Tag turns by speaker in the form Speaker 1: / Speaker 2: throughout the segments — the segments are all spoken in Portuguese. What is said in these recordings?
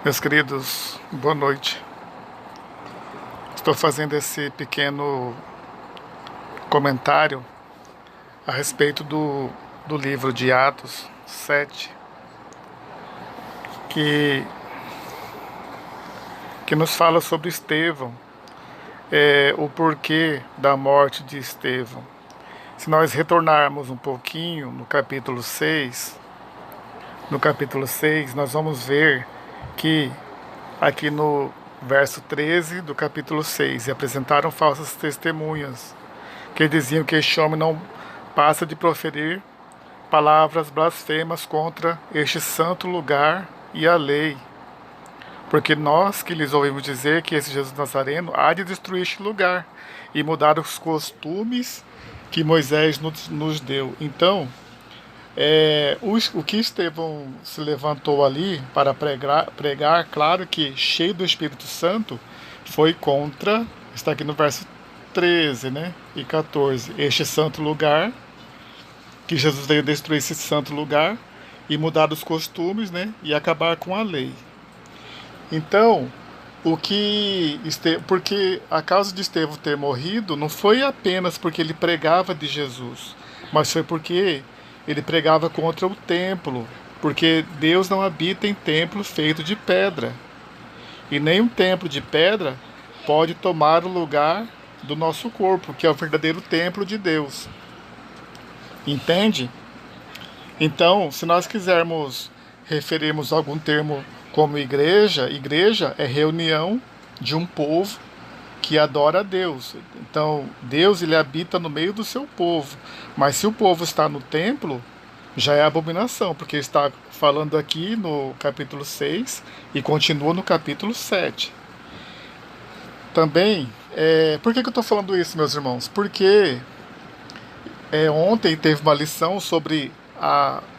Speaker 1: Meus queridos, boa noite. Estou fazendo esse pequeno comentário a respeito do livro de Atos 7, que, que nos fala sobre Estevão, o porquê da morte de Estevão. Se nós retornarmos um pouquinho no capítulo 6 nós vamos ver que aqui no verso 13 do capítulo 6, e apresentaram falsas testemunhas, que diziam que este homem não passa de proferir palavras blasfemas contra este santo lugar e a lei. Porque nós que lhes ouvimos dizer que esse Jesus Nazareno há de destruir este lugar e mudar os costumes que Moisés nos deu. Então, o que Estevão se levantou ali para pregar, claro que cheio do Espírito Santo, foi contra, está aqui no verso 13, né, e 14, este santo lugar, que Jesus veio destruir esse santo lugar e mudar os costumes, né, e acabar com a lei. Então, porque a causa de Estevão ter morrido não foi apenas porque ele pregava de Jesus, mas foi porque ele pregava contra o templo, porque Deus não habita em templo feito de pedra, e nem um templo de pedra pode tomar o lugar do nosso corpo, que é o verdadeiro templo de Deus. Entende? Então, se nós quisermos referirmos algum termo como igreja, igreja é reunião de um povo que adora a Deus. Então, Deus ele habita no meio do seu povo. Mas se o povo está no templo, já é abominação, porque está falando aqui no capítulo 6 e continua no capítulo 7. Também, por que eu estou falando isso, meus irmãos? Porque ontem teve uma lição sobre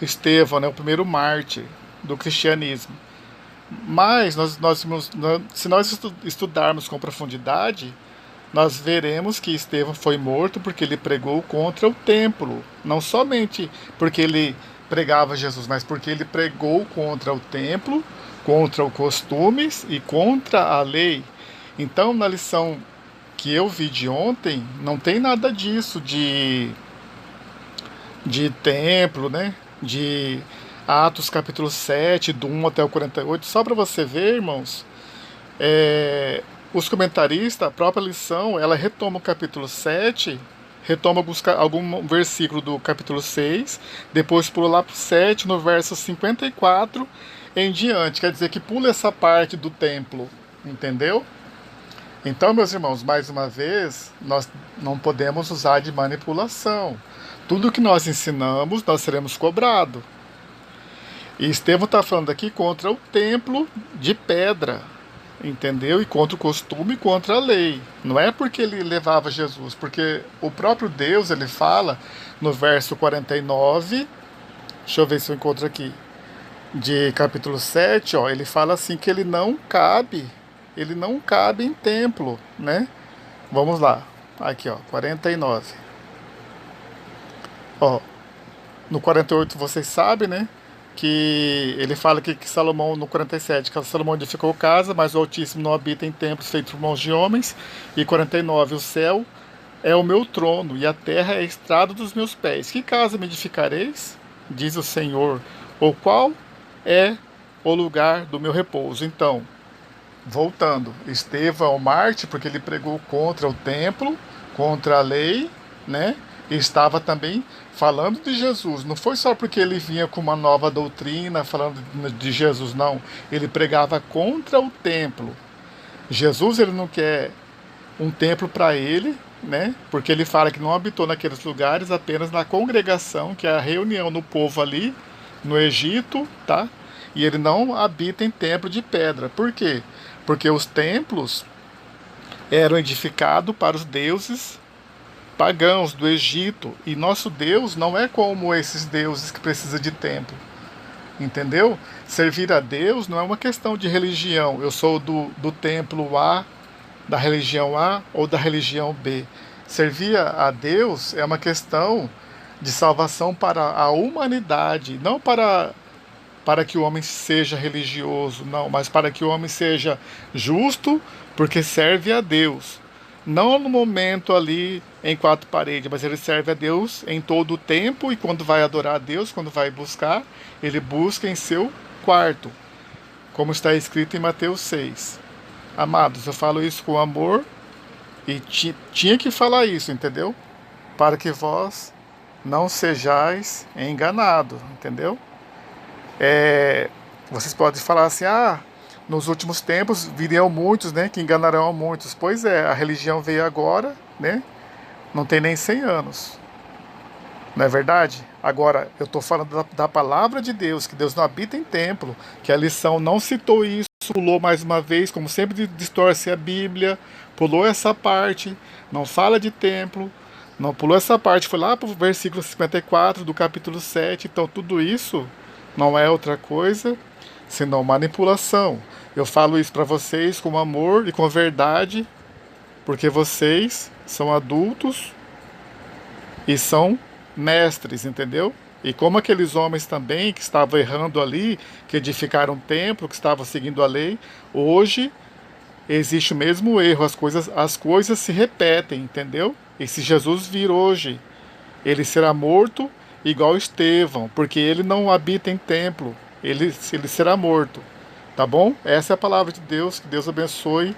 Speaker 1: Estevão, né, o primeiro mártir do cristianismo. Mas se nós estudarmos com profundidade, nós veremos que Estevão foi morto porque ele pregou contra o templo. Não somente porque ele pregava Jesus, mas porque ele pregou contra o templo, contra os costumes e contra a lei. Então, na lição que eu vi de ontem, não tem nada disso de templo, né? De Atos capítulo 7, do 1 até o 48, só para você ver, irmãos, os comentaristas, a própria lição, ela retoma o capítulo 7, retoma algum versículo do capítulo 6, depois pula lá para o 7, no verso 54 em diante, quer dizer que pula essa parte do templo, entendeu? Então, meus irmãos, mais uma vez, nós não podemos usar de manipulação. Tudo que nós ensinamos, nós seremos cobrados. E Estevão está falando aqui contra o templo de pedra, entendeu? E contra o costume e contra a lei. Não é porque ele levava Jesus, porque o próprio Deus, ele fala no verso 49, deixa eu ver se eu encontro aqui, de capítulo 7, ó, ele fala assim que ele não cabe em templo, né? Vamos lá, aqui ó, 49. Ó, no 48 vocês sabem, né? Que ele fala que Salomão, no 47, que Salomão edificou casa, mas o Altíssimo não habita em templos feitos por mãos de homens. E 49, o céu é o meu trono e a terra é a estrada dos meus pés. Que casa me edificareis? Diz o Senhor. Ou qual é o lugar do meu repouso? Então, voltando, Estevão é o Marte porque ele pregou contra o templo, contra a lei, né? E estava também falando de Jesus. Não foi só porque ele vinha com uma nova doutrina falando de Jesus, não. Ele pregava contra o templo. Jesus ele não quer um templo para ele, né? Porque ele fala que não habitou naqueles lugares, apenas na congregação, que é a reunião do povo ali no Egito, tá? E ele não habita em templo de pedra. Por quê? Porque os templos eram edificados para os deuses pagãos do Egito, e nosso Deus não é como esses deuses que precisam de templo, entendeu? Servir a Deus não é uma questão de religião, eu sou do templo A, da religião A ou da religião B. Servir a Deus é uma questão de salvação para a humanidade, não para para que o homem seja religioso, não, mas para que o homem seja justo, porque serve a Deus. Não no momento ali em quatro paredes, mas ele serve a Deus em todo o tempo, e quando vai adorar a Deus, quando vai buscar, ele busca em seu quarto, como está escrito em Mateus 6. Amados, eu falo isso com amor e tinha que falar isso, entendeu? Para que vós não sejais enganados, entendeu? Vocês podem falar assim, nos últimos tempos viriam muitos, né, que enganarão a muitos. Pois é, a religião veio agora, né, não tem nem 100 anos, não é verdade? Agora, eu estou falando da palavra de Deus, que Deus não habita em templo, que a lição não citou isso, pulou mais uma vez, como sempre distorce a Bíblia, pulou essa parte, não fala de templo, não pulou essa parte, foi lá para o versículo 54 do capítulo 7. Então tudo isso não é outra coisa senão manipulação. Eu falo isso para vocês com amor e com verdade, porque vocês são adultos e são mestres, entendeu? E como aqueles homens também que estavam errando ali, que edificaram um templo, que estavam seguindo a lei, hoje existe o mesmo erro, as coisas se repetem, entendeu? E se Jesus vir hoje, ele será morto igual Estevão, porque ele não habita em templo, ele será morto, tá bom? Essa é a palavra de Deus, que Deus abençoe